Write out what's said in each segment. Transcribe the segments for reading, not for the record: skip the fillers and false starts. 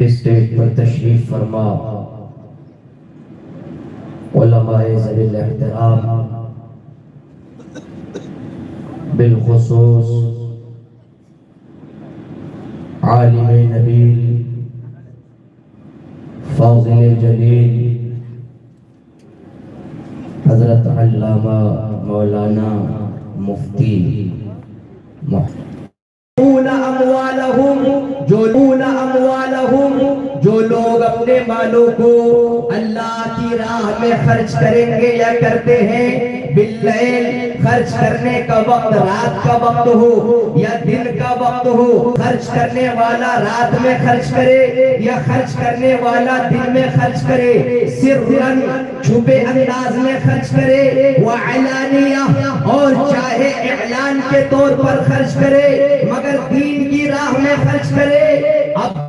Stage پر تشریف فرما علماء ذوی الاحترام، بالخصوص عالم نبیل فاضل جلیل حضرت علامہ مولانا مفتی جو لوگ اپنے مالوں کو اللہ کی راہ میں خرچ کریں گے یا کرتے ہیں، باللیل خرچ کرنے کا وقت رات کا وقت ہو یا دن کا وقت ہو، خرچ کرنے والا رات میں خرچ کرے یا خرچ کرنے والا دن میں خرچ کرے، سرًا چھپے انداز میں خرچ کرے، وعلانیہ اور چاہے اعلان کے طور پر خرچ کرے، مگر دین کی راہ میں خرچ کرے۔ اب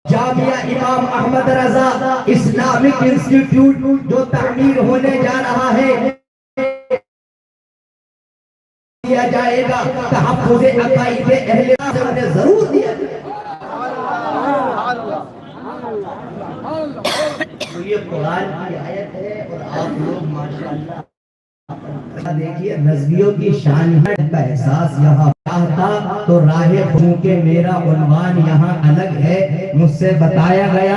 جامعہ امام احمد رضا اسلامک انسٹیٹیوٹ جو تعمیر ہونے جا رہا ہے، دیا جائے گا تحفظ عقائد اہل سنت نے ضرور دیا۔ تو یہ قرآن کی آیت ہے اور آپ لوگ ماشاءاللہ دیکھیے نظمیوں کی شان کا احساس یہاں تھا، تو راہ چونکہ میرا عنوان یہاں الگ ہے، مجھ سے بتایا گیا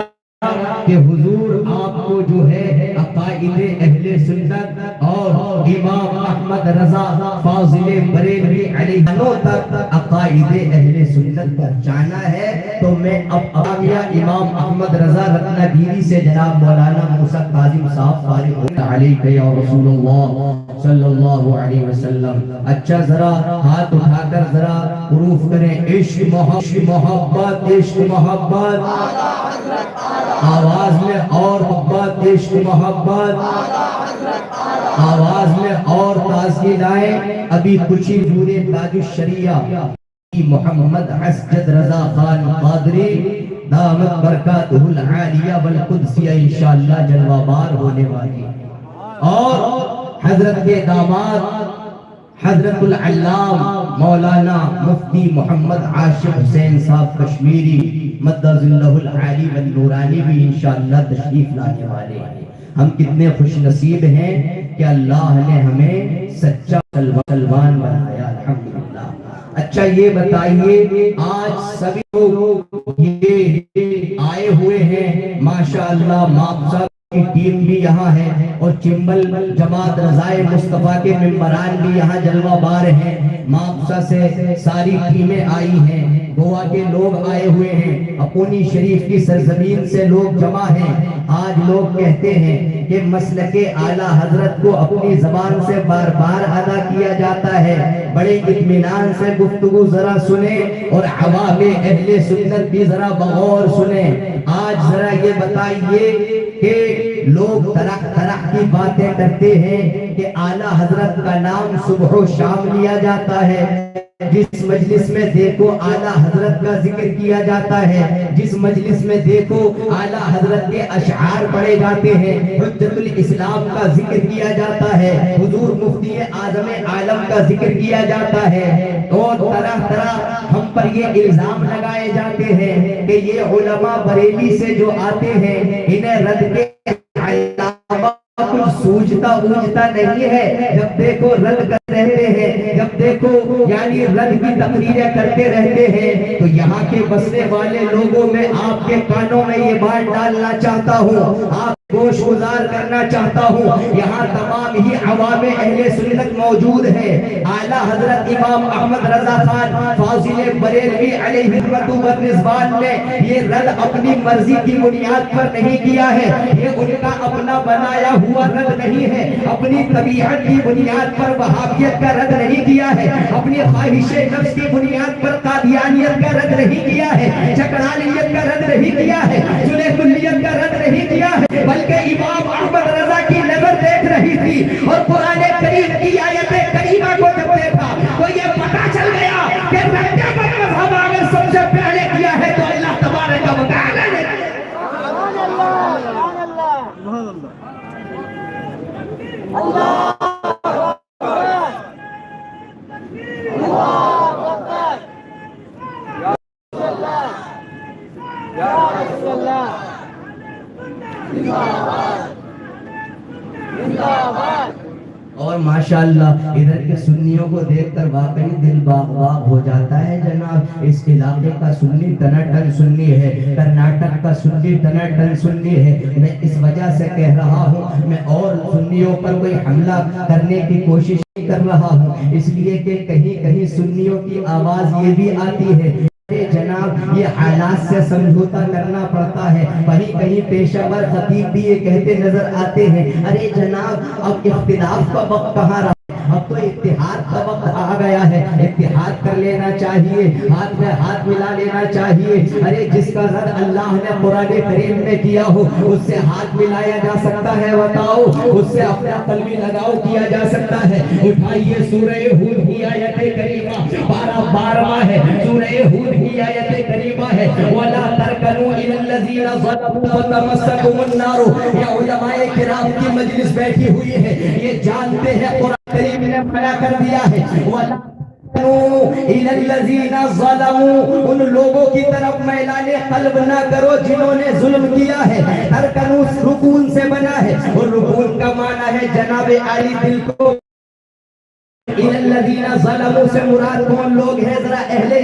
کہ حضور آپ کو جو ہے عقائد اہل سنت اور امام احمد رضا فاضل بریلوی علیہ تک عقائد اہل سنت پہنچانا ہے، تو میں اب امام احمد رضا رتنگیری سے جناب مولانا موسیٰ کاظم صاحب فارغ ہوتا علیہ یا رسول اللہ صلی اللہ علیہ وسلم۔ اچھا ذرا ہاتھ اٹھا کر ذرا حروف کریں، عشق محبت عشق محبت، آواز میں اور محبت عشق محبت، آواز میں اور تازگی لائیں۔ ابھی کچھ ہی دورے تاج الشریعہ محمد اسجد رضا خان قادری دامت برکاتہ العالیہ والقدسیہ انشاءاللہ جلوہ بار ہونے والی، اور حضرت کے داماد حضرت العلام مولانا مفتی محمد عاشق حسین صاحب کشمیری مدد اللہ العالی والنورانی بھی انشاءاللہ تشریف لانے والے ہیں۔ ہم کتنے خوش نصیب ہیں کہ اللہ نے ہمیں سچا مسلمان بنایا، الحمدللہ۔ اچھا یہ بتائیے آج سبھی لوگ یہ آئے ہوئے ہیں ماشاءاللہ، مابسہ کی ٹیم بھی یہاں ہے اور چمبل جماعت رضائے مصطفیٰ کے ممبران بھی یہاں جلوہ بار ہیں، مابسہ سے ساری ٹیمیں آئی ہیں، گوا کے لوگ آئے ہوئے ہیں، اپونی شریف کی سرزمین سے لوگ جمع ہیں۔ آج لوگ کہتے ہیں کہ مسلک اعلیٰ حضرت کو اپنی زبان سے بار بار ادا کیا جاتا ہے، بڑے اطمینان سے گفتگو ذرا سنیں اور عوام اہل سنت بھی ذرا بغور سنیں۔ آج ذرا یہ بتائیے کہ لوگ طرح طرح کی باتیں کرتے ہیں کہ اعلیٰ حضرت کا نام صبح و شام لیا جاتا ہے، جس مجلس میں دیکھو اعلیٰ حضرت کا ذکر کیا جاتا ہے، جس مجلس میں دیکھو اعلیٰ حضرت کے اشعار پڑھے جاتے ہیں، حجت الاسلام کا ذکر کیا جاتا ہے، حضور مفتی اعظم عالم کا ذکر کیا جاتا ہے، اور طرح طرح ہم پر یہ الزام لگائے جاتے ہیں کہ یہ علماء بریلی سے جو آتے ہیں انہیں رد کے علاوہ کچھ سوچتا اوجتا نہیں ہے، جب دیکھو رد کرتے رہتے ہیں، جب دیکھو یعنی رد کی تقریریں کرتے رہتے ہیں۔ تو یہاں کے بسنے والے لوگوں میں آپ کے کانوں میں یہ بات ڈالنا چاہتا ہوں، آپ گوش گزار کرنا چاہتا ہوں، یہاں تمام ہی عوام اہل سنت موجود ہیں۔ اعلیٰ حضرت امام احمد رضا خان فاضل بریلوی علیہ رحمت و رضوان نے یہ رد اپنی مرضی کی بنیاد پر نہیں کیا ہے، یہ ان کا اپنا بنایا ہوا رد نہیں ہے، اپنی طبیعت کی بنیاد پر وہابیت کا رد نہیں کیا ہے، اپنی خواہش نفس کی بنیاد پر قادیانیت کا رد نہیں کیا ہے، چکرانیت کا رد نہیں کیا ہے، سنہ کلیت کا رد نہیں کیا ہے، بلکہ امام احمد رضا کی نظر دیکھ رہی تھی اور قرآن کریم کی آیت کریمہ کو جب دیکھا تو یہ پتہ چل گیا کہ رد مذہب اگر سب سے پہلے کیا ہے تو اللہ تبارک و تعالی نے۔ اللہ اور ماشاءاللہ ادھر کے سنیوں کو دیکھ کر واقعی دل باغ باغ ہو جاتا ہے جناب. اس علاقے کا سنی ٹناٹن سنی ہے, کرناٹک کا سنی ٹناٹن سنی ہے. میں اس وجہ سے کہہ رہا ہوں, میں اور سنیوں پر کوئی حملہ کرنے کی کوشش نہیں کر رہا ہوں, اس لیے کہ کہیں کہیں سنیوں کی آواز یہ بھی آتی ہے جناب یہ حالات سے سمجھوتا کرنا پڑتا ہے. کہیں کہیں پیشہ ور خطیب بھی یہ کہتے نظر آتے ہیں, ارے جناب اب اختلاف کا وقت کہاں رہا, اب تو اتحاد کا وقت آ گیا ہے, اتحاد کر لینا چاہیے, ہاتھ میں ہاتھ ملا لینا چاہیے. ارے جس کا رد اللہ نے قرآن کریم میں کیا ہو اس سے ہاتھ ملایا جا سکتا ہے, بتاؤ اس سے اپنا قلبی لگاؤ کیا جا سکتا ہے. اٹھائیے سورہ ہود کی آیت کریمہ 12واں ہے, سورہ ہود کی آیت کریمہ ہے, وَلَا تَرْكَنُوا إِلَى الَّذِينَ ظَلَمُوا فَتَمَسَّكُمُ النَّارُ. یہ علماء کرام کی مجلس بیٹھی ہوئی ہے, یہ جانتے ہیں قرآن کریم نے منع کر دیا ہے, وَلَا تَرْكَنُوا إِلَى الَّذِينَ ظَلَمُوا. ان لوگوں کی طرف میلان قلب نہ کرو جنہوں نے ظلم کیا ہے. ترکنو رکون سے بنا ہے, اور رکون کا معنی ہے جناب عالی دل کو. إِلَى الَّذِينَ ظَلَمُوا سے مراد کون لوگ ہیں, ذرا اہل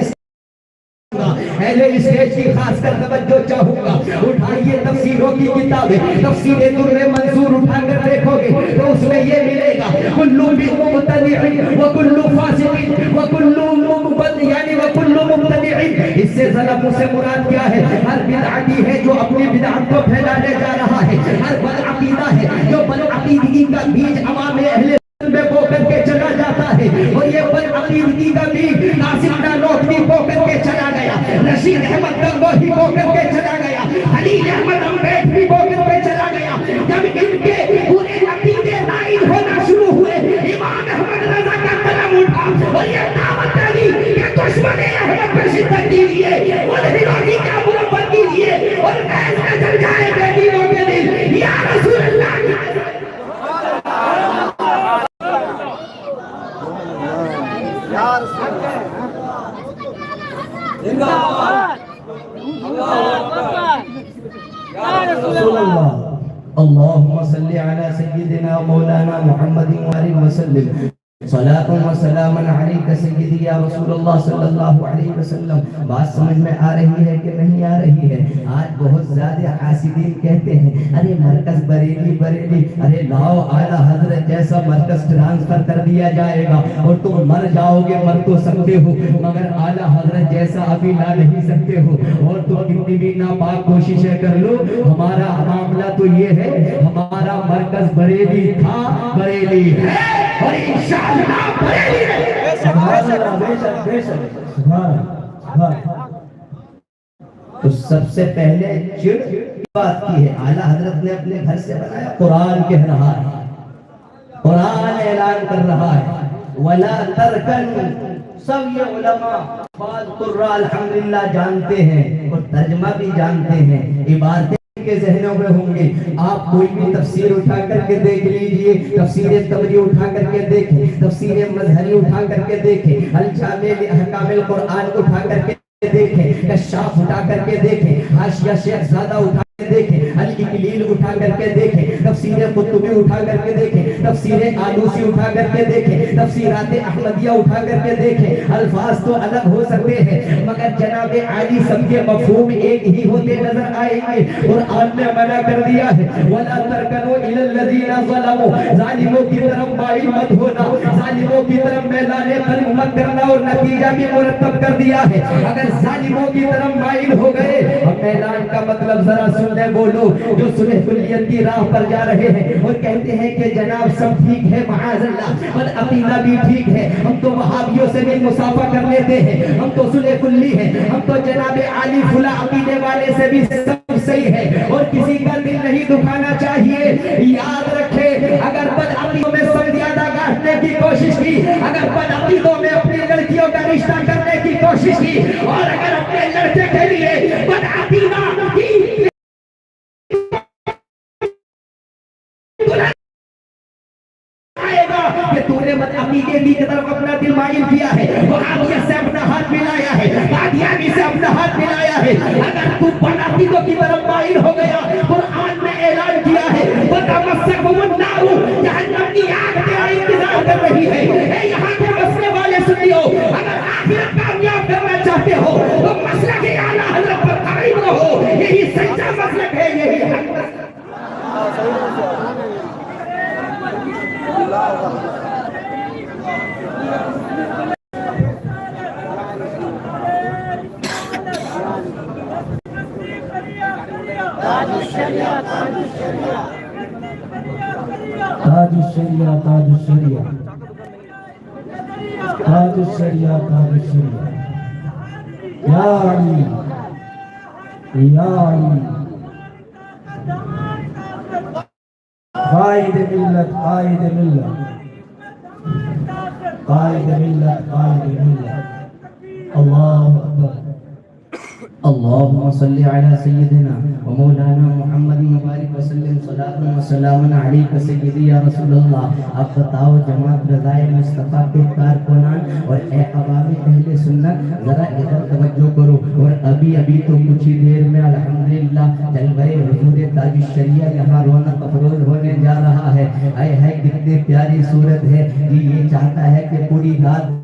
اسٹیج کی خاص کر توجہ چاہوں گا. اٹھائیے تفسیروں کی کتابیں, تفسیر در منصور اٹھا کر دیکھو گے تو اس میں یہ ملے گا, کلو مبتدع وکلو فاسق وکلو مبتدع, یعنی وکلو مبتدع. اس سے ظلموں سے مراد کیا ہے, ہر بدعتی ہے جو اپنی بدعت کو پھیلانے جا رہا ہے, ہر بدعقیدہ ہے جو بدعقیدگی کا بیج عوام اہل میں بو کر کے چلا جاتا ہے, اور یہ بدعقیدگی کا بیج قاسم نانوتوی بو کر کے چلا گیا, رشید احمد گنگوہی بو کر کے چلا گیا, خلیل احمد امبیڈکر بو کر کے چلا گیا. جب ان کے پورے عقیدے نائل ہونا شروع ہوئے, امام احمد رضا کا قلم اٹھا اور یہ دعوت دی کہ دشمن احمد پر شدت دیجیے, ملحدوں کا مربت کیجیے, اور غیظ میں جل جائے بے دینوں کے دل. یا رسول اللہ اللهم صل على سيدنا مولانا محمد وآله وسلم. صلاة و سلام علیک سیدی یا رسول اللہ صلی اللہ علیہ وسلم. بات سمجھ میں آ رہی ہے کہ نہیں آ رہی ہے؟ آج بہت زیادہ حاسدین کہتے ہیں ارے مرکز بریلی بریلی, ارے لاؤ اعلیٰ حضرت جیسا مرکز ٹرانسفر کر دیا جائے گا اور تم مر جاؤ گے, مر تو سکتے ہو مگر اعلیٰ حضرت جیسا ابھی لا نہیں سکتے ہو, اور تو کتنی بھی ناپاک کوششیں کر لو. ہمارا معاملہ تو یہ ہے, ہمارا مرکز بریلی تھا, بریلی ہے, اور انشاءاللہ بریلی ہے. سبحان اللہ, بے شک بے شک, سبحان اللہ. تو سب سے پہلے چڑ بات کی ہے, اعلیٰ حضرت نے اپنے گھر سے بنایا, قرآن کہہ رہا ہے, قرآن اعلان کر رہا ہے, وَلَا تَرْكَنُوا. سب یہ علماء بعض قرآن الحمدللہ جانتے ہیں اور ترجمہ بھی جانتے ہیں, عبارتیں کے ذہنوں میں ہوں گے. آپ کوئی بھی تفسیر اٹھا کر کے دیکھ لیجئے, تفسیر طبری اٹھا کر کے دیکھیں, تفسیر مظہری اٹھا کر کے دیکھیں, الجامع لأحکام القرآن اٹھا کر کے دیکھیں, کشاف اٹھا کر کے دیکھیں, حاشیہ شیخ زادہ اٹھا کے دیکھیں, الکلیل اٹھا کر کے دیکھیں, تفسیر قرطبی اٹھا کر کے دیکھیں, تفسیر آلوسی اٹھا کر کے دیکھیں, تفسیرات احمدیہ اٹھا کر کے دیکھیں. الفاظ تو الگ ہو سکتے ہیں مگر جناب عالی سب کے مفہوم ایک ہی ہوتے نظر آئیں گے. قرآن نے منع کر دیا ہے, وَلَا تَرْكَنُوا إِلَى الَّذِينَ ظَلَمُوا. ظالموں کی طرف مائل مت ہونا, ظالموں کی طرف میلان قلب مت کرنا, اور نتیجہ بھی مرتب کر دیا ہے. اگر ظالموں کی طرف مائل ہو گئے, اب میلان کا مطلب ذرا سن لے وہ لوگ جو صلح کلیت کی راہ پر جا رہے ہیں اور کہتے ہیں کہ جناب سب ٹھیک ہے, معاذ اللہ, اور عقیدہ بھی ٹھیک ہے, ہم تو وہابیوں سے بھی مسافہ کر لیتے ہیں, ہم تو صلح کلی ہیں, ہم تو جناب عالی فلاں عقیدے والے سے بھی سب صحیح ہے, اور کسی کا دل نہیں دکھانا چاہیے. یاد رکھے اگر بدعقیدوں میں سب زیادہ گاٹنے کی کوشش کی, اگر بدعقیدوں میں اپنی لڑکیوں کا رشتہ کرنے کی کوشش کی, اور اگر اپنے لڑکے کے لیے بدعقیدہ کی کہ تو نے بدعقیدے کی طرف اپنا دل مائل کیا ہے, وہابیت سے اپنا ہاتھ ملایا ہے, قادیانی سے اپنا ہاتھ ملایا ہے, ہے. اگر تو عقیدوں کی طرف مائل ہو گیا، قرآن نے اعلان کیا ہے وَتَمَسَّكُمُ النَّارُ، جہنم کی آگ تیرا انتظار کر رہی ہے. اے یہاں کے بسنے والے سنیو، اگر آخرت کامیاب کرنا چاہتے ہو تو مسلک اعلیٰ حضرت پر قائم رہو. یہی سچا مسلک ہے، یہی حق مسلک. تاج الشریعہ تاج الشریعہ تاج الشریعہ تاج الشریعہ تاج الشریعہ تاج الشریعہ یا علی یا علی قائد ملت قائد ملت قائد ملت قائد ملت. اللہ اکبر. اللهم صل على سيدنا ومولانا محمد مبارک وسلم صلاة وسلام عليك سيدي يا رسول اللہ. اب بتاؤ جماعت رضائے مصطفیٰ کے کارکنان اور اے عوام اہل سنت، ذرا ادھر توجہ کرو. اور ابھی تو کچھ ہی دیر میں الحمدللہ جلوہ حضور تاج الشریعہ یہاں رونق افروز ہونے جا رہا ہے. اے ہے کتنی پیاری صورت ہے. یہ چاہتا ہے کہ پوری رات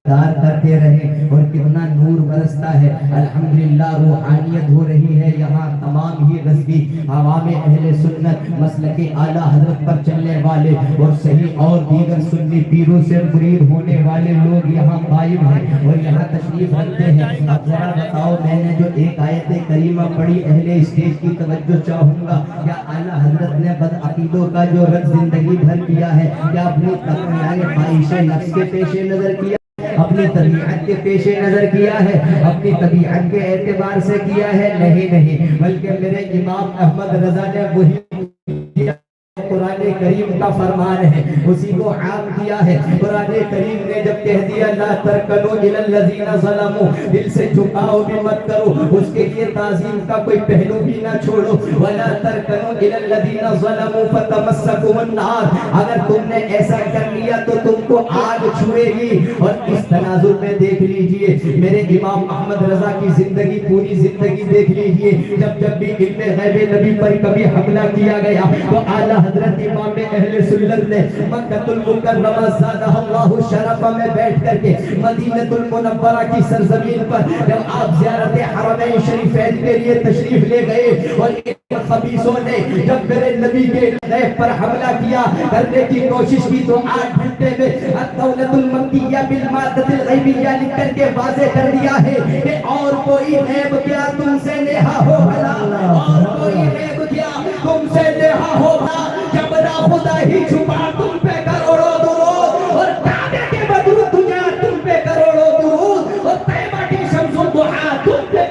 دار کرتے رہے اور کتنا نور برستا ہے. الحمدللہ روحانیت ہو رہی ہے یہاں. تمام ہی غزبی عوام اہل سنت مسلک اعلیٰ حضرت پر چلنے والے اور صحیح اور دیگر سنی پیروں سے مرید ہونے والے لوگ یہاں قائم ہیں اور یہاں تشریف رکھتے ہیں. اب ذرا بتاؤ، میں نے جو ایک آیت کریمہ پڑھی، اہل اسٹیج کی توجہ چاہوں گا. کیا اعلیٰ حضرت نے بدعقیدوں کا جو رد زندگی بھر کیا ہے، کیا اپنی خواہش نفس کے پیش نظر کیا، اپنی طبیعت کے پیش نظر کیا ہے، اپنی طبیعت کے اعتبار سے کیا ہے؟ نہیں، بلکہ میرے امام احمد رضا نے وہی قرآن کریم کا فرمان ہے، اسی کو عام کیا ہے. قرآن کریم نے جب کہہ دیا لا ترکنوا الی الذین ظلموا، دل سے جھکاؤ بھی مت کرو، اس کے لیے تعظیم کا کوئی پہلو بھی نہ چھوڑو. ولا ترکنوا الی الذین ظلموا فتمسکم النار، اگر تم نے ایسا کر لیا تو تم کو آگ چھوئے گی. اور اس تناظر میں دیکھ لیجئے میرے امام احمد رضا کی زندگی، پوری زندگی دیکھ لیجئے. جب بھی علم غیب نبی پر کبھی حملہ کیا گیا تو اعلیٰ حضرت امام اہل سنت نے مکہ المکرمہ زادہ اللہ شرف میں بیٹھ کر کے مدینہ المنورہ کی سرزمین پر جب آپ زیارت حرمین شریفین کے لیے تشریف لے گئے اور ان خبیثوں نے جب میرے نبی کے غیب پر حملہ کیا کرنے کی کوشش کی تو 8 گھنٹے میں الدولۃ المکیہ بالمادۃ الغیبیہ لکھ کر کے واضح کر دیا ہے کہ اور کوئی غیب کیا تم سے نیہا ہو بھلا، اور کوئی غیب کیا تم سے نیہا ہو بھلا. جب نہ خدا ہی چھپا تم پہ کروڑوں درود، اور کعبے کے بدر تجھا تم پہ کروڑوں درود، اور طیبہ کی شمس الضحیٰ تم پہ.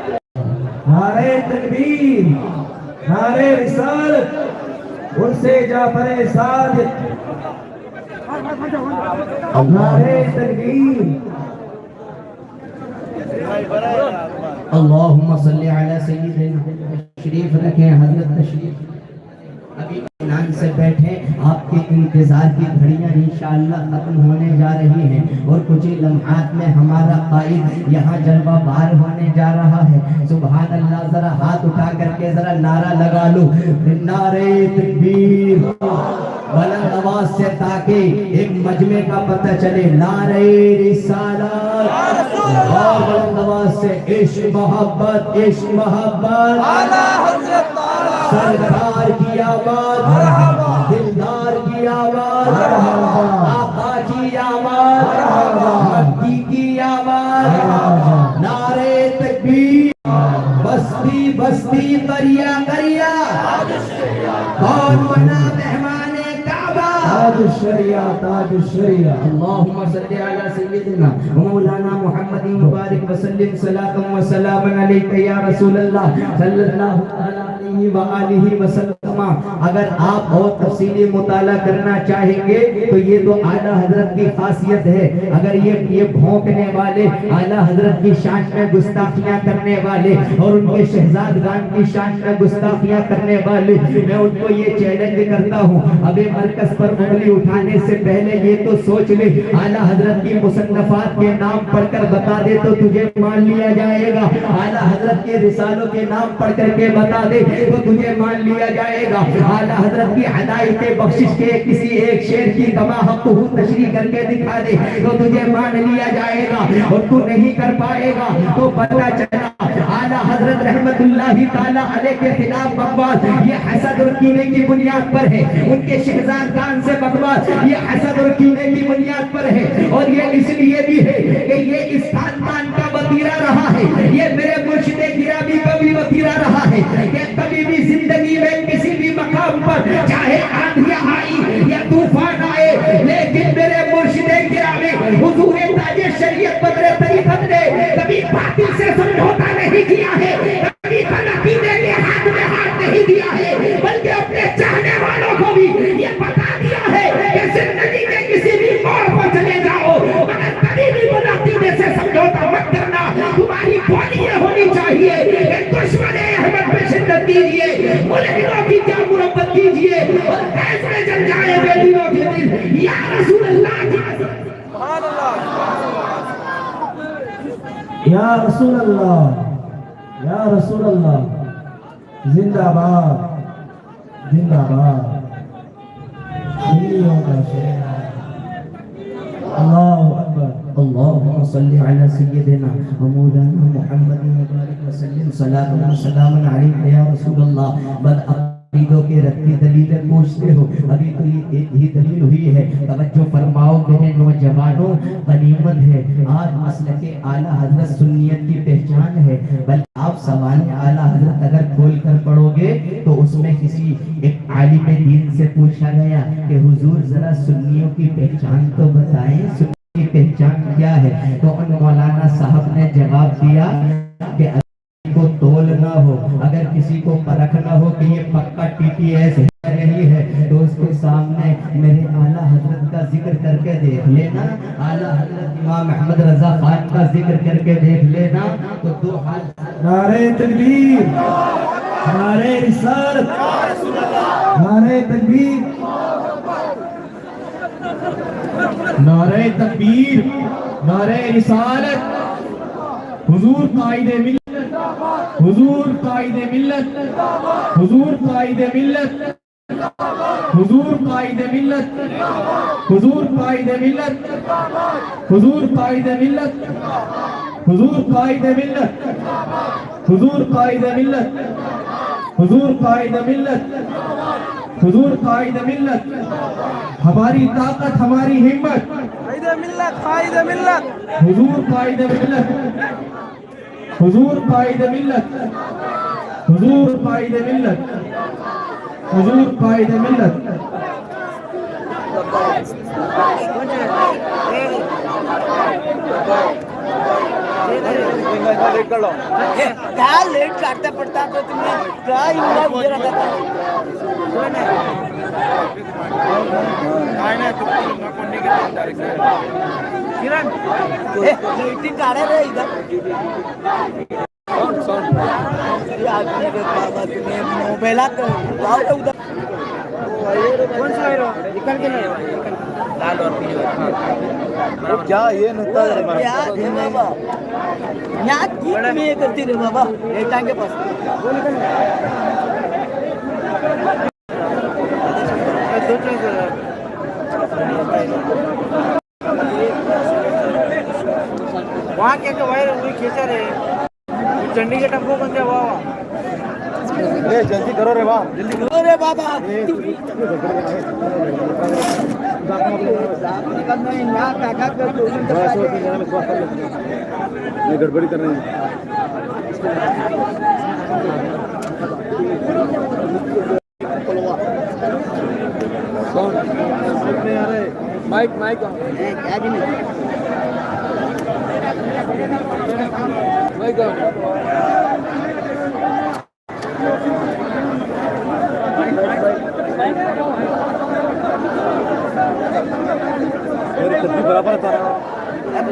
نعرہ تکبیر، نعرہ رسالت، عرس جعفر صادق، نعرہ تکبیر. اللہم صلی علی سیدنا. تشریف رکھیں حضرت، تشریف ابھی اطمینان سے بیٹھیں. آپ کے انتظار کی گھڑیاں انشاءاللہ ختم ہونے جا رہی ہیں اور کچھ ہی لمحات میں ہمارا قائد یہاں جلوہ بار ہونے جا رہا ہے. سبحان اللہ. ذرا ہاتھ اٹھا کر کے ذرا نعرہ لگا لو، نعرہ تکبیر بلند آواز سے، تاکہ ایک مجمع کا پتہ چلے. نعرہ رسالت اور بلند آواز سے عشق محبت، عشق محبت. سرکار کی آواز، دلدار کی آواز، آقا کی آواز، مہدی کی آواز. نعرہ تکبیر. بستی بستی، قریہ قریہ، کون بنا مہمان کعبہ؟ تاج الشریعہ تاج الشریعہ. اللہم صلی علی سیدنا مولانا محمد مبارک وسلم صلاۃ و سلام علیک یا رسول اللہ صلی اللہ علیہ علیہ وآلہ وسلم. اگر آپ اور تفصیلی مطالعہ کرنا چاہیں گے تو یہ تو اعلیٰ حضرت کی خاصیت ہے. اگر یہ بھونکنے والے اعلیٰ حضرت کی شان میں گستاخیاں کرنے والے اور ان کے شہزادگان کی شان میں گستاخیاں کرنے والے، میں ان کو یہ چیلنج کرتا ہوں، ابھی مرکز پر انگلی اٹھانے سے پہلے یہ تو سوچ لے، اعلیٰ حضرت کی مصنفات کے نام پڑھ کر بتا دے تو تجھے مان لیا جائے گا. اعلیٰ حضرت کے رسالوں کے نام پڑھ کر کے بتا دے تو تجھے مان لیا جائے گا. اعلیٰ حضرت کی ہدایت بخشش کے کسی ایک شعر کی کما حق تشریح کر کے دکھا دے تو تجھے مان لیا جائے گا. اور تو نہیں کر پائے گا تو پتہ چلا اعلیٰ حضرت رحمت اللہ تعالیٰ علیہ کے خلاف بکواس یہ حسد اور کینے کی بنیاد پر ہے. ان کے شہزادگان سے بکواس یہ حسد اور کینے کی بنیاد پر ہے. اور یہ اس لیے بھی ہے کہ یہ اس خاندان کا وتیرہ رہا ہے. یہ میرے مرشد گرامی کا بھی وتیرہ رہا ہے کہ کبھی بھی زندگی میں کسی بھی مقام پر چاہے آندھیاں آئی یا طوفان آئے، لیکن میرے مرشد گرامی حضور تاج شریعت بدر طریقت نے کبھی باطل سے سمجھوتا نہیں کیا ہے، کبھی عقیدے کے ہاتھ میں ہاتھ نہیں دیا ہے، بلکہ اپنے چاہنے والوں کو بھی یہ بتا دیا ہے کہ زندگی میں کسی بھی موڑ پر چلے جاؤ مگر کبھی بھی عقیدے سے سمجھوتا مت کرنا. تمہاری بولی یہ ہونی چاہیے کہ دشمن احمد پہ شدت کیجیے، ملحدوں کی کیا مربت کیجیے اور فیض میں جل جائے بے دینوں کے دل. یا رسول اللہ سبحان اللہ، یا رسول اللہ، یا رسول اللہ، زندہ باد، زندہ باد. دلیوں کا شہر اللہ اکبر. اللهم صل على سيدنا ومولانا محمد وبارك وسلم صلاة وسلاما عليك يا رسول الله. بل عقیدوں کے رد کی دلیلیں پوچھتے ہو، ابھی تو ایک ہی دلیل ہوئی ہے. توجہ فرماؤ میرے نوجوانوں، غنیمت ہے آج مسلک اعلیٰ حضرت سنیت کی پہچان ہے. بلکہ آپ سوال اعلیٰ حضرت اگر کھول کر پڑھو گے تو اس میں کسی ایک عالم دین سے پوچھا گیا کہ حضور ذرا سنیوں کی پہچان تو بتائیں، کی پہچان کیا ہے؟ تو ان مولانا صاحب نے جواب دیا کہ اگر کو تول نہ ہو، اگر کسی کو پرکھ نہ ہو کہ یہ پکا ٹی پی ایس نہیں ہے تو اس کے سامنے میرے اعلیٰ حضرت کا ذکر کر کے دیکھ لینا، اعلیٰ حضرت امام احمد رضا خان کا ذکر کر کے دیکھ لینا تو دو حال. نعرہ تکبیر، نعرہ رسالت، نعرہ تکبیر، نعرہ تکبیر، نعرہ رسالت. حضور قائد ملت، حضور قائد ملت، حضور قائد ملت، حضور قائد ملت، حضور قائد ملت، حضور قائد ملت، حضور قائد ملت، حضور قائد ملت، حضور قائد ملت، حضور قائد ملت. ہماری طاقت، ہماری ہمت، قائد ملت، قائد ملت، حضور قائد ملت، حضور قائد ملت، حضور قائد ملت، حضور قائد ملت. کیا لیٹ کاٹنا پڑتا تو تمہیں کیا ہی مجھے رہتا میٹنگ کاڑے رہے ادھر موبائل ادھر کون سا نکل کے نہیں لال اور پیلی کیا یہ نکتا ہے بابا یہاں کی میں کرتی رہے بابا ایٹان کے پاس وہاں کیا کہ وائر وہی کھینچا رہے چنڈی کے ٹمپو بن جائے وہاں جلدی کرو رے واہ جلدی کرو رے بابا گڑبڑی کر رہے ہیں مائک مائک کیا بھی نہیں mic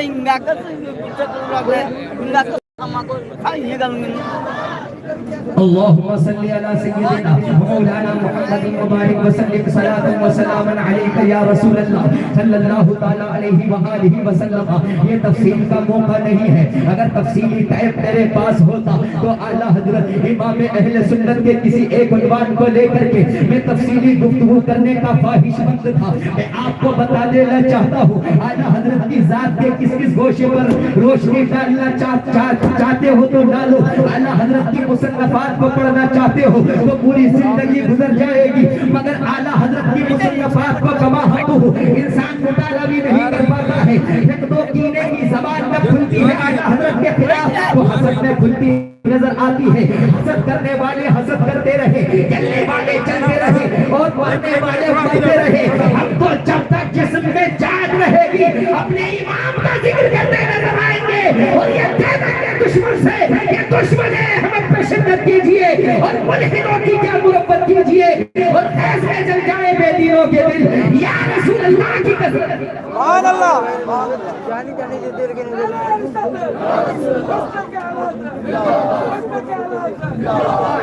Enggak kan kita enggak sama ko ay galungin اللهم صل على سيدنا مولانا محمد وبارك وسلم صلاة وسلاما عليك یا رسول اللہ صلی اللہ تعالی علیہ وآلہ وسلم. یہ تفصیل کا موقع نہیں ہے. اگر تفصیلی ٹائپ میرے پاس ہوتا تو اعلیٰ حضرت امام اہل سنت کے کسی ایک عنوان کو لے کر کے میں تفصیلی گفتگو کرنے کا خواہش مند تھا. میں آپ کو بتا دینا چاہتا ہوں اعلیٰ حضرت کی ذات کے کس کس گوشے پر روشنی ڈالنا چاہتے ہو تو ڈالو. اعلیٰ حضرت کی مصنفات کو پڑھنا چاہتے ہو تو پوری زندگی گزر جائے گی, مگر اعلیٰ حضرت کی مصنفات کو کما ہو انسان مطالعہ بھی نہیں کر پاتا ہے. ایک دو کینے کی زبان جب کھلتی ہے اعلیٰ حضرت کے خلاف تو حسد میں کھلتی نظر آتی ہے. حسد کرنے والے حسد کرتے رہے, چلنے والے چلتے رہے اور پڑھنے والے پڑھتے رہے. ہم تو جب تک جسم میں جان رہے گی اپنے امام کا ذکر کرتے نظر آئیں گے. اور یہ دے دیں گے دشمن سے, یہ دشمن ہے ہمیں پہ شدت کیجئے اور ملحدوں کی کیا مربت کیجئے اور خیز میں جل جائے بے دینوں کے دل. یا رسول اللہ کی قسم سبحان اللہ جانی جانی جو دیر کے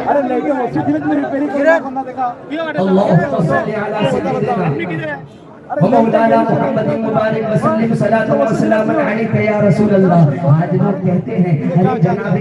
ارے لگے مسجد میں ریپیئرنگ کرنا دیکھا. اللهم صل على سيدنا مولانا محمد مبارک وسلم صلاۃ و سلام علیک یا رسول اللہ. آج لوگ کہتے ہیں ارے جناب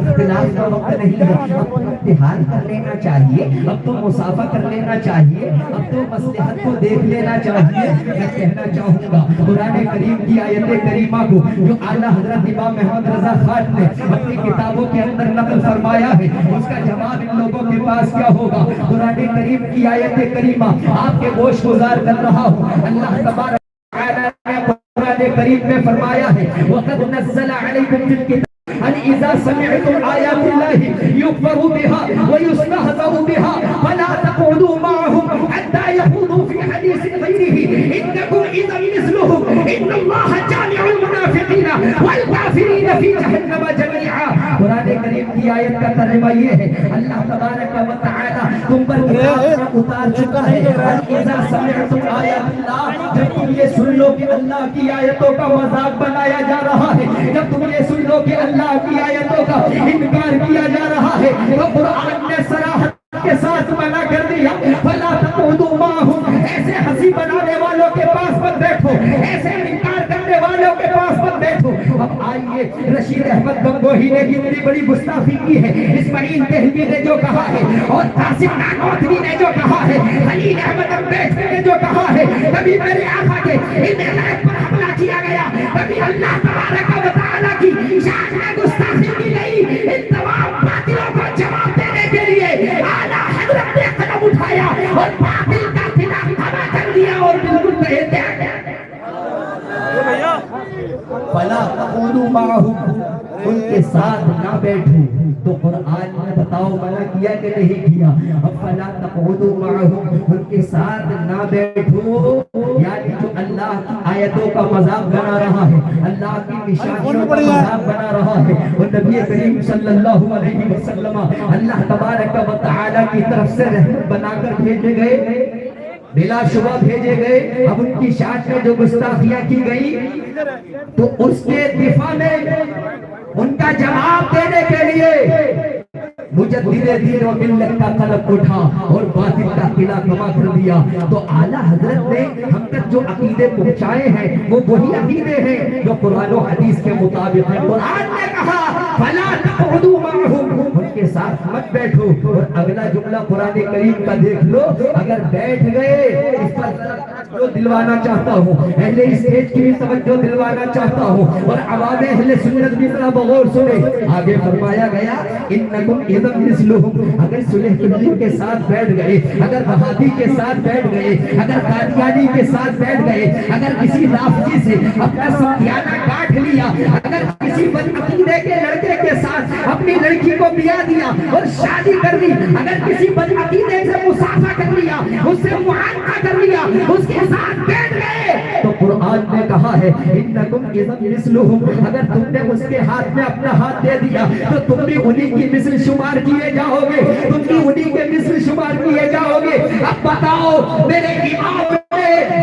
اختلاف کا وقت نہیں ہے, اب تو اتحاد کر لینا چاہیے, اب تو مصافحہ کر لینا چاہیے, اب تو مصلحت کو دیکھ لینا چاہیے. میں کہنا چاہوں گا قرآن کریم کی آیت کریمہ کو جو اعلیٰ حضرت امام محمد رضا خان نے اپنی کتابوں کے اندر نقل فرمایا ہے, اس کا جواب ان لوگوں کے پاس کیا ہوگا. قرآن کریم کی آیت کریمہ آپ کے گوش گزار کر رہا. اللہ تبارک وتعالی نے قرآن کریم میں فرمایا ہے وَقَدْ نَزَّلَ عَلَيْكُمْ فِي الْكِتَابِ أَنْ إِذَا سَمِعْتُمْ آيَاتِ اللَّهِ يُكْفَرُ بِهَا وَيُسْتَهْزَأُ بِهَا فَلَا تَقْعُدُوا مَعَهُمْ حَتَّى يَخُوضُوا فِي حَدِيثٍ غَيْرِهِ إِنَّكُمْ إِذًا مِثْلُهُمْ إِنَّ اللَّهَ جَامِعُ الْمُنَافِقِينَ وَالْكَافِرِينَ فِي جَهَنَّمَ جَمِيعًا. قرآن کریم کی آیت کا ترجمہ یہ ہے اللہ تبارک و تعالی تم پر کتاب اتار چکا ہے. اِذَا سَمِعْتُمْ آيَاتِ اللَّهِ جب تم یہ سن لو کہ اللہ کی آیتوں کا مذاق بنایا جا رہا ہے, جب تم یہ سن لو کہ اللہ کی آیتوں کا انکار کیا جا رہا ہے, تو قرآن نے صراحت کے ساتھ منع کر دیا فَلَا تَقْعُدُوا مَعَهُمْ. ایسے ہنسی بنانے والوں کے پاس مت بیٹھو, ایسے انکار کرنے والوں کے پاس مت بیٹھو. اب آئیے رشید احمد گنگوہی نے کتنی بڑی گستاخی کی ہے, اسماعیل دہلوی نے جو کہا ہے اور قاسم نانوتوی نے جو کہا ہے, خلیل احمد امبیڈکر نے جو کہا ہے, کبھی میرے آقا کے انٹرنیٹ پر حملہ کیا گیا, کبھی اللہ تبارک و تعالی کی شان میں گستاخی کی گئی. ان تمام باطلوں کو جواب دینے کے لیے اعلیٰ حضرت نے قدم اٹھایا اور باطل کا خلاف تباہ کر دیا اور بالکل کہے دیا فَلَا تَقُولُوا مَعَهُمْ, ان کے ساتھ نہ بیٹھو. تو قرآن نے بتاؤ منع کیا کہ نہیں کیا. اب فَلَا تَقْعُدُوا مَعَهُمْ, ان کے ساتھ نہ بیٹھو, یعنی جو اللہ کی آیتوں کا مذاق بنا رہا ہے, اللہ کی نشانیوں کا مذاق بنا رہا ہے, اور نبی کریم صلی اللہ علیہ وسلم اللہ تبارک و تعالی کی طرف سے رحمت بنا کر بھیجے گئے, بلا شبہ بھیجے گئے. اب ان کی شان میں جو گستاخیاں کی گئی تو اس کے دفاع میں ان کا جواب دینے کے لیے مجدد دین و ملت کا قلم اٹھا اور باطل کا قلعہ کما کر دیا. تو اعلیٰ حضرت نے ہم تک جو عقیدے پہنچائے ہیں وہ وہی عقیدے ہیں جو قرآن و حدیث کے مطابق ہیں. قرآن نے کہا فَلَا تَقْعُدُوا مَعَهُمْ, ان کے ساتھ مت بیٹھو. اور اگلا جملہ قرآن کریم کا دیکھ لو, اگر بیٹھ گئے, اس پر جو دلوانا چاہتا ہوں, اہل اسٹیج کی بھی توجہ دلوانا چاہتا ہوں, اور عوام اہل سنت بھی ذرا بغور سنے. آگے فرمایا گیا انکم اذا مثلہم, اگر صلح حدیبیہ کے ساتھ بیٹھ گئے, اگر وہابی کے ساتھ بیٹھ گئے, اگر قادیانی کے ساتھ بیٹھ گئے, اگر کسی رافضی سے اپنا ساتھیانہ کاٹ لیا, اگر کسی بدعقیدے کے لڑکے کے ساتھ اپنی لڑکی کو بیاہ دیا اور شادی کر دی, اگر کسی بدعقیدے سے مصافحہ کر لیا, اس سے معانقہ کر لیا, اس کے ساتھ بیٹھ گئے, تو قرآن نے کہا ہے انکم اذا مثلہم, اگر تم نے اس کے ہاتھ میں اپنا ہاتھ دے دیا تو تم بھی انہی کی مثل شمار کیے جاؤ گے, تم بھی انہی کے مثل شمار کیے جاؤ گے. اب بتاؤ میرے امام نے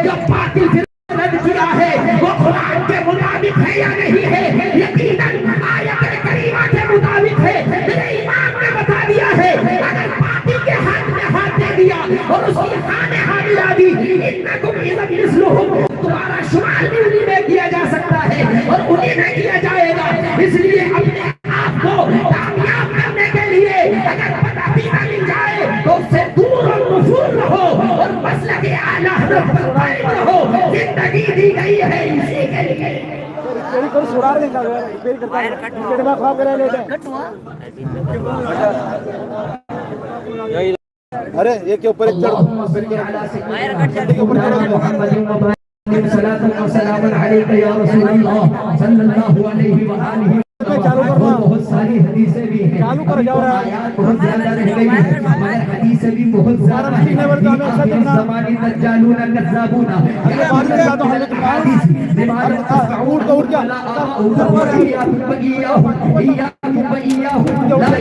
ہے میرے امام نے بتا دیا ہے اگر باطل کے ہاتھ میں ہاتھ دے دیا اور اس کی خانے ہاتھ ملا دی انکم اذا مثلہم تمہارا شمار بھی انہی میں کیا جا سکتا ہے اور انہی میں کیا جائے گا. اس لیے اپنے آپ کو کامیاب کرنے کے لیے اگر پتہ بھی نہ مل جائے تو اس سے دور اور نفور رہو اور مسلک اعلیٰ حضرت پر قائم رہو. زندگی دی گئی ہے اسی کے لیے. ارے یہ کے اوپر ایک اللهم صل على سيدنا محمد صلاة وسلام عليك يا رسول الله صلی اللہ علیہ وآلہ. بہت ساری حدیثیں بھی ہیں آیات بہت زیادہ رہ گئی ہیں مگر حدیثیں بھی بہت زیادہ ہیں. آخر زمانے دجالون کذابون لا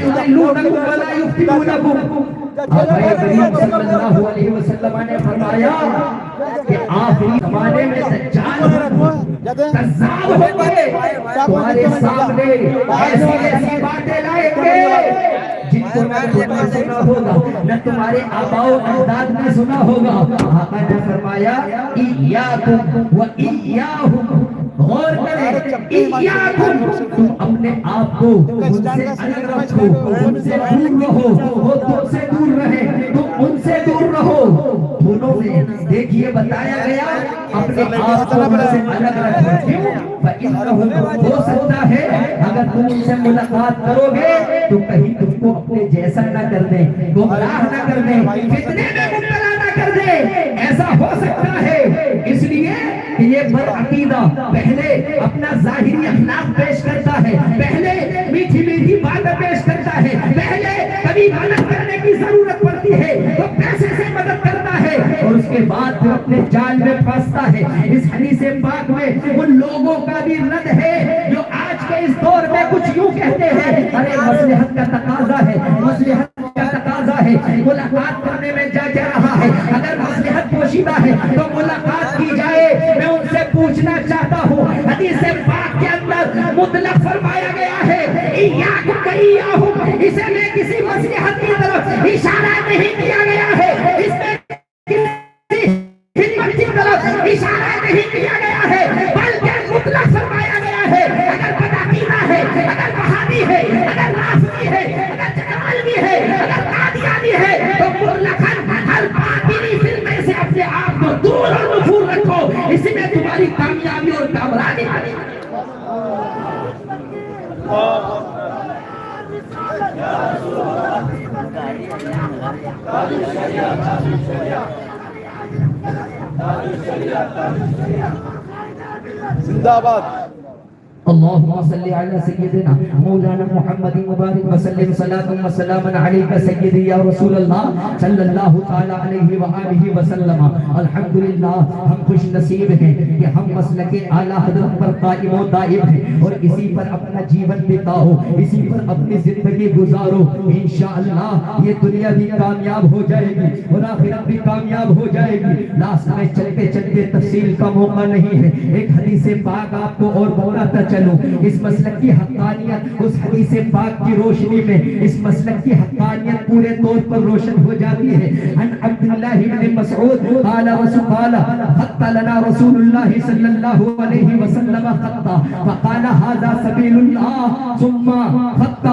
يضلونكم ولا يفتنونكم. کریم صلی اللہ علیہ وسلم نے فرمایا کہ آخری زمانے میں دجال کذاب ہوں گے تمہارے سامنے ایسی ایسی باتیں لائیں گے جن کو نہ تمہیں سنا ہوگا نہ تمہارے آباء و اجداد نے سنا ہوگا. آقا نے فرمایا ایاکم و ایاہم غور کریں ایاکم تم اپنے آپ کو ان سے الگ رکھو ان سے دور رہو وہ تم سے دور رہے تم ان سے دور رہو. دونوں میں دیکھیے بتایا گیا اپنے آپ کو ان سے الگ رکھو. کیوں؟ فَإِنَّهُمْ ہو سکتا ہے اگر تم ان سے ملاقات کرو گے تو کہیں تم کو اپنے جیسا نہ کر دیں گمراہ نہ کر دیں فتنے میں مبتلا نہ کر دیں. ایسا ہو سکتا ہے. اس لیے کہ یہ برعقیدہ پہلے اپنا ظاہری اخلاق پیش کرتا ہے پہلے میٹھی میٹھی باتیں پیش کرتا ہے پہلے کبھی مدد کرنے کی ضرورت پڑتی ہے تو پیسے سے مدد کرتا ہے اور اس کے بعد پھر اپنے جال میں پھنستا ہے. اس حدیث پاک میں ان لوگوں کا بھی رد ہے جو آج کے اس دور میں کچھ یوں کہتے ہیں ارے مصلحت کا تقاضا ہے مصلحت کا تقاضا ہے ملاقات کرنے میں جا رہا ہے اگر مصلحت پوشیدہ ہے تو ملاقات کی جائے. میں ان سے پوچھنا چاہتا ہوں حدیث پاک کے اندر مطلق فرمایا گیا ہے ایاکم و ایاہم اسے میں کسی مصلحت کی طرف اشارہ نہیں کیا گیا ہے اس میں کسی خدمت کی طرف اشارہ نہیں کیا گیا ہے بلکہ مطلق فرمایا گیا ہے اگر بدعقیدہ ہے اگر وہابی ہے اگر رافضی ہے اگر جعلوی ہے اگر قادیانی ہے تو مطلقاً ہر باطنی فلمیں سے اپنے آپ کو دور اور نفور رکھو. اسی میں تمہاری کامیابی اور کامرانی آنی. زندہ آباد. اللهم صل على سيدنا مولانا محمد مبارك وسلم صلاة وسلاما عليك سيدي يا رسول الله صلی اللہ تعالی علیہ وآلہ وسلم. الحمدللہ ہم خوش نصیب ہیں کہ ہم مسلک اعلیٰ حضرت پر قائم و دائم ہیں اور اسی پر اپنا جیون بتاؤ اسی پر اپنی زندگی گزارو. انشاءاللہ یہ دنیا بھی کامیاب ہو جائے گی اور آخرت بھی کامیاب ہو جائے گی. لاسٹ میں چلتے چلتے تفصیل کا موقع نہیں ہے. ایک حدیث پاک آپ کو اور بتاتا چلو. اس مسلک کی حقانیت اس حدیث پاک کی روشنی میں اس مسلک کی حقانیت پورے طور پر روشن ہو جاتی ہے. عن عبداللہ بن مسعود قال خط لنا رسول اللہ صلی اللہ علیہ وسلم خطا فقال هذا سبیل اللہ ثم خط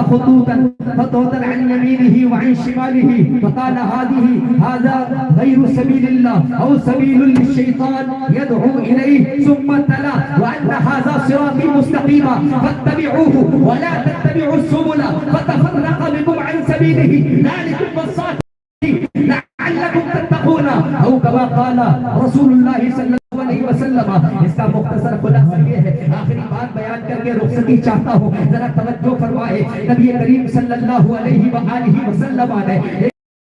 خطوطا عن يمينه وعن شماله فقال هذا غير سبيل الله او سبيل للشيطان يدعو اليه ثم تلا وان هذا صراطي مستقيما فاتبعوه ولا تتبعوا السبل فتفرق بكم عن سبيله ذلكم وصاكم لعلكم تتقون او كما قال رسول اللہ صلی اللہ علیہ وسلم. اس کا مختصر خلاصہ یہ ہے آخری بات بیان کر کے رخصتی چاہتا ہوں ذرا توجہ فرمائے. نبی کریم صلی اللہ علیہ وآلہ وسلم نے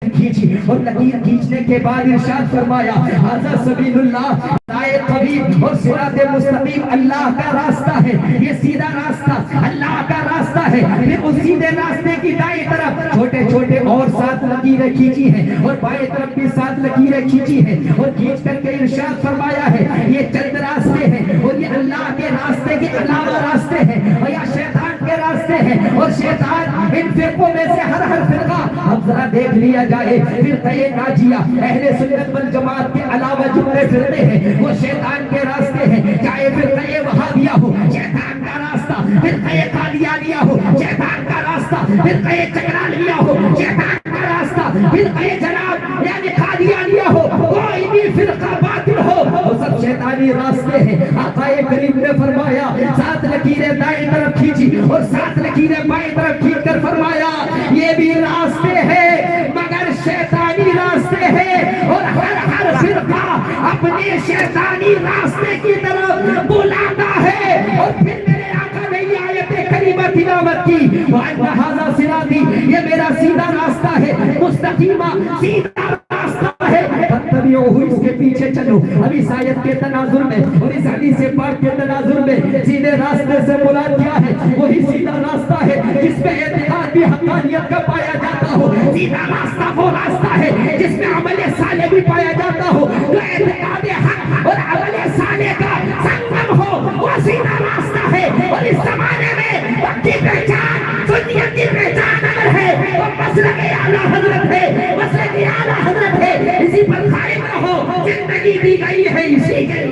کھینچی اور لکیر کھینچنے کے بعد ارشاد فرمایا ھذا سبیل اللہ ہدایت طریق اور صراط مستقیم اللہ کا راستہ ہے. یہ سیدھا راستہ اللہ کا راستہ ہے. پھر اس سیدھے راستے کی دائیں طرف چھوٹے چھوٹے اور 7 لکیریں کھینچی ہیں اور بائیں طرف بھی 7 لکیریں کھینچی ہیں اور کھینچ کر کے ارشاد فرمایا ہے یہ چند راستے ہیں اور یہ اللہ کے راستے کے علاوہ راستے ہیں اور یہ شیطان کے راستے ہیں. ہیں اور شیطان ان فرقوں میں سے ہر فرقہ اب ذرا دیکھ لیا جائے فرقہ ناجیہ اہل سنت والجماعت کے علاوہ جتنے فرقے ہیں وہ شیطان کے راستے ہیں، چاہے فرقہ وہابیہ ہو شیطان کا راستہ، فرقہ قادیانیہ ہو شیطان کا راستہ، فرقہ چکرالیہ ہو شیطان کا راستہ، فرقہ جناب یعنی قادیانیہ ہو کوئی بھی فرقہ باطل ہو وہ سب شیطانی راستے ہیں۔ آقا کریم نے فرمایا 7 لکیریں دائیں طرف کھینچی اور 7 لکیریں بائیں طرف کھینچ کر فرمایا یہ بھی راستے ہیں مگر شیطانی راستے ہیں اور ہر فرقہ اپنے شیطانی راستے کی طرف بلاتا ہے۔ اور پھر میرے آقا نے یہ آیت کریمہ تلاوت کی وَأَنَّ هَذَا صِرَاطِي یہ میرا سیدھا راستہ ہے، مستقیمہ سیدھا راستہ ہے فاتبعوہ اس کے پیچھے چلو۔ اب اس آیت کے تناظر میں اور اس حدیث پاک کے تناظر میں سیدھے راستے سے مراد کیا ہے؟ وہی سیدھا راستہ ہے جس میں اعتقاد بھی حقانیت کا پایا جاتا ہو، سیدھا راستہ وہ راستہ ہے جس میں عمل صالح بھی پایا جاتا ہو، جو اعتقاد حق اور عمل صالح کا سنگم ہو وہ سیدھا راستہ ہے۔ اور اس زمانے میں وقت کی پہچان سنیت کی پہچان اگر ہے وہ مسلک اعلیٰ حضرت ہے، مسلک اعلیٰ حضرت ہے، اسی پر قائم رہو، زندگی دی گئی ہے اسی کے